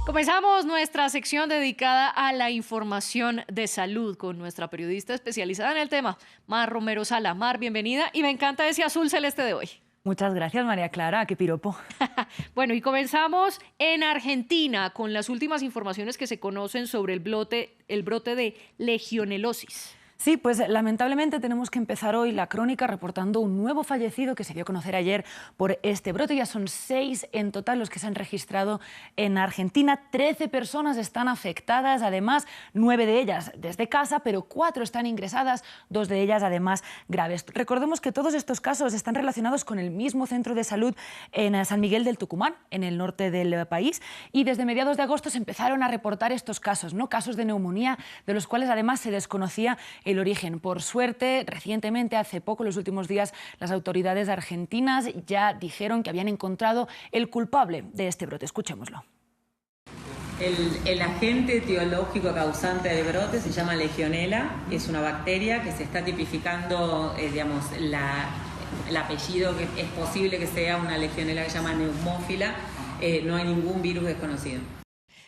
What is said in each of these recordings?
Comenzamos nuestra sección dedicada a la información de salud con nuestra periodista especializada en el tema, Mar Romero Sala. Mar, bienvenida y me encanta ese azul celeste de hoy. Muchas gracias, María Clara, qué piropo. Bueno, y comenzamos en Argentina con las últimas informaciones que se conocen sobre el brote de legionelosis. Sí, pues lamentablemente tenemos que empezar hoy la crónica reportando un nuevo fallecido que se dio a conocer ayer por este brote. Ya son 6 en total los que se han registrado en Argentina. 13 personas están afectadas, además 9 de ellas desde casa, pero 4 están ingresadas, 2 de ellas además graves. Recordemos que todos estos casos están relacionados con el mismo centro de salud en San Miguel del Tucumán, en el norte del país, y desde mediados de agosto se empezaron a reportar estos casos, ¿no? Casos de neumonía de los cuales además se desconocía el origen. Por suerte, recientemente, hace poco, los últimos días, las autoridades argentinas ya dijeron que habían encontrado el culpable de este brote. Escuchémoslo. El agente etiológico causante del brote se llama Legionella, es una bacteria que se está tipificando, el apellido, que es posible que sea una Legionella que se llama neumófila, no hay ningún virus desconocido.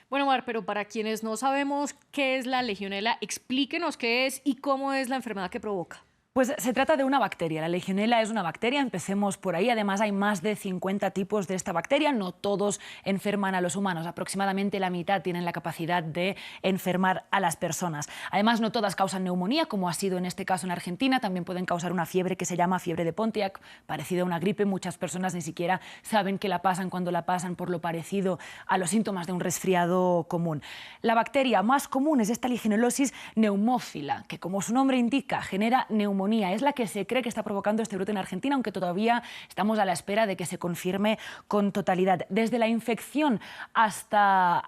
Bueno, Mar, pero para quienes no sabemos qué es la legionela, explíquenos qué es y cómo es la enfermedad que provoca. Pues se trata de una bacteria. La legionela es una bacteria, empecemos por ahí. Además, hay más de 50 tipos de esta bacteria. No todos enferman a los humanos. Aproximadamente la mitad tienen la capacidad de enfermar a las personas. Además, no todas causan neumonía, como ha sido en este caso en Argentina. También pueden causar una fiebre que se llama fiebre de Pontiac, parecida a una gripe. Muchas personas ni siquiera saben que la pasan cuando la pasan, por lo parecido a los síntomas de un resfriado común. La bacteria más común es esta legionelosis neumófila, que como su nombre indica, genera neumonía. Es la que se cree que está provocando este brote en Argentina, aunque todavía estamos a la espera de que se confirme con totalidad. Desde la infección hasta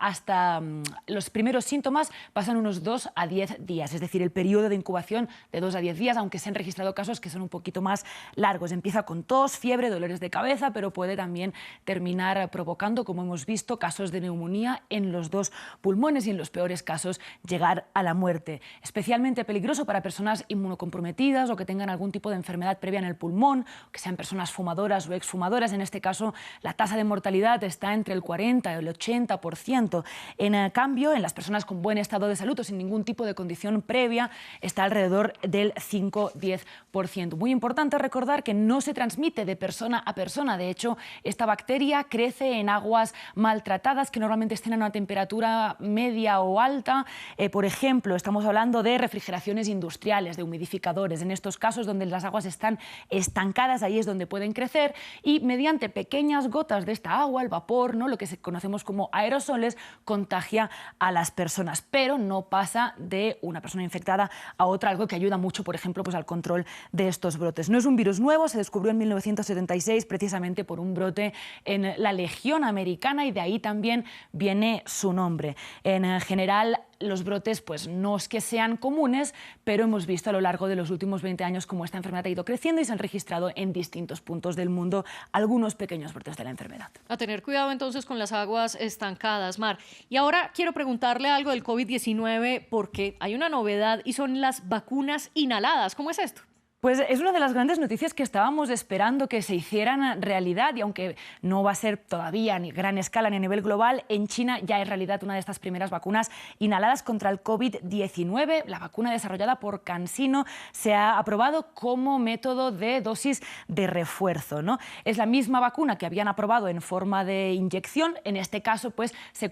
los primeros síntomas pasan unos 2 a 10 días, es decir, el periodo de incubación de 2 a 10 días, aunque se han registrado casos que son un poquito más largos. Empieza con tos, fiebre, dolores de cabeza, pero puede también terminar provocando, como hemos visto, casos de neumonía en los 2 pulmones y en los peores casos llegar a la muerte. Especialmente peligroso para personas inmunocomprometidas o que tengan algún tipo de enfermedad previa en el pulmón, que sean personas fumadoras o exfumadoras. En este caso, la tasa de mortalidad está entre el 40 y el 80%. En cambio, en las personas con buen estado de salud o sin ningún tipo de condición previa, está alrededor del 5-10%. Muy importante recordar que no se transmite de persona a persona. De hecho, esta bacteria crece en aguas maltratadas que normalmente estén a una temperatura media o alta. Por ejemplo, estamos hablando de refrigeraciones industriales, de humidificadores. En estos casos donde las aguas están estancadas, ahí es donde pueden crecer, y mediante pequeñas gotas de esta agua, el vapor, ¿no?, lo que conocemos como aerosoles, contagia a las personas, pero no pasa de una persona infectada a otra, algo que ayuda mucho, por ejemplo, pues al control de estos brotes. No es un virus nuevo, se descubrió en 1976 precisamente por un brote en la Legión Americana y de ahí también viene su nombre. En general, los brotes pues no es que sean comunes, pero hemos visto a lo largo de los últimos 20 años cómo esta enfermedad ha ido creciendo y se han registrado en distintos puntos del mundo algunos pequeños brotes de la enfermedad. A tener cuidado entonces con las aguas estancadas, Mar. Y ahora quiero preguntarle algo del COVID-19 porque hay una novedad y son las vacunas inhaladas. ¿Cómo es esto? Pues es una de las grandes noticias que estábamos esperando que se hicieran realidad, y aunque no va a ser todavía ni gran escala ni a nivel global, en China ya es realidad una de estas primeras vacunas inhaladas contra el COVID-19. La vacuna desarrollada por CanSino se ha aprobado como método de dosis de refuerzo, ¿no? Es la misma vacuna que habían aprobado en forma de inyección. En este caso, pues se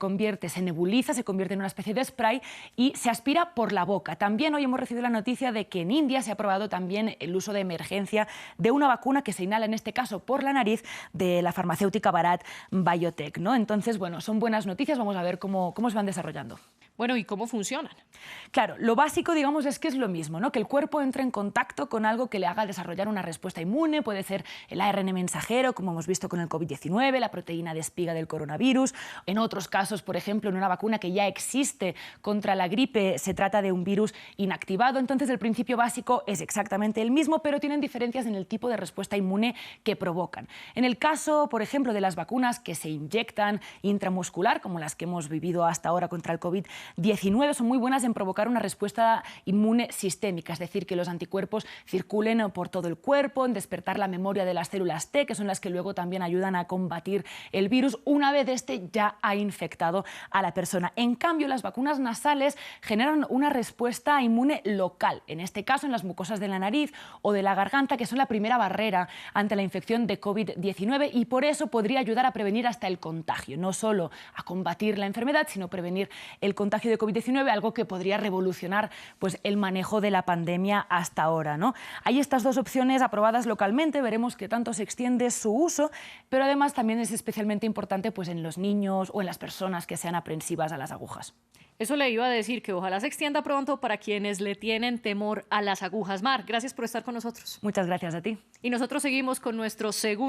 nebuliza, se convierte en una especie de spray y se aspira por la boca. También hoy hemos recibido la noticia de que en India se ha aprobado también el uso de emergencia de una vacuna que se inhala, en este caso por la nariz, de la farmacéutica Bharat Biotech, ¿no? Entonces, bueno, son buenas noticias, vamos a ver cómo se van desarrollando. Bueno, ¿y cómo funcionan? Claro, lo básico, digamos, es que es lo mismo, ¿no? Que el cuerpo entre en contacto con algo que le haga desarrollar una respuesta inmune. Puede ser el ARN mensajero, como hemos visto con el COVID-19, la proteína de espiga del coronavirus. En otros casos, por ejemplo, en una vacuna que ya existe contra la gripe, se trata de un virus inactivado. Entonces, el principio básico es exactamente el mismo, pero tienen diferencias en el tipo de respuesta inmune que provocan. En el caso, por ejemplo, de las vacunas que se inyectan intramuscular, como las que hemos vivido hasta ahora contra el COVID-19, COVID-19 son muy buenas en provocar una respuesta inmune sistémica, es decir, que los anticuerpos circulen por todo el cuerpo, en despertar la memoria de las células T, que son las que luego también ayudan a combatir el virus una vez este ya ha infectado a la persona. En cambio, las vacunas nasales generan una respuesta inmune local, en este caso en las mucosas de la nariz o de la garganta, que son la primera barrera ante la infección de COVID-19 y por eso podría ayudar a prevenir hasta el contagio, no solo a combatir la enfermedad, sino prevenir el contagio de COVID-19, algo que podría revolucionar pues, el manejo de la pandemia hasta ahora, ¿no? Hay estas dos opciones aprobadas localmente, veremos qué tanto se extiende su uso, pero además también es especialmente importante pues, en los niños o en las personas que sean aprensivas a las agujas. Eso le iba a decir, que ojalá se extienda pronto para quienes le tienen temor a las agujas. Mar, gracias por estar con nosotros. Muchas gracias a ti. Y nosotros seguimos con nuestro segundo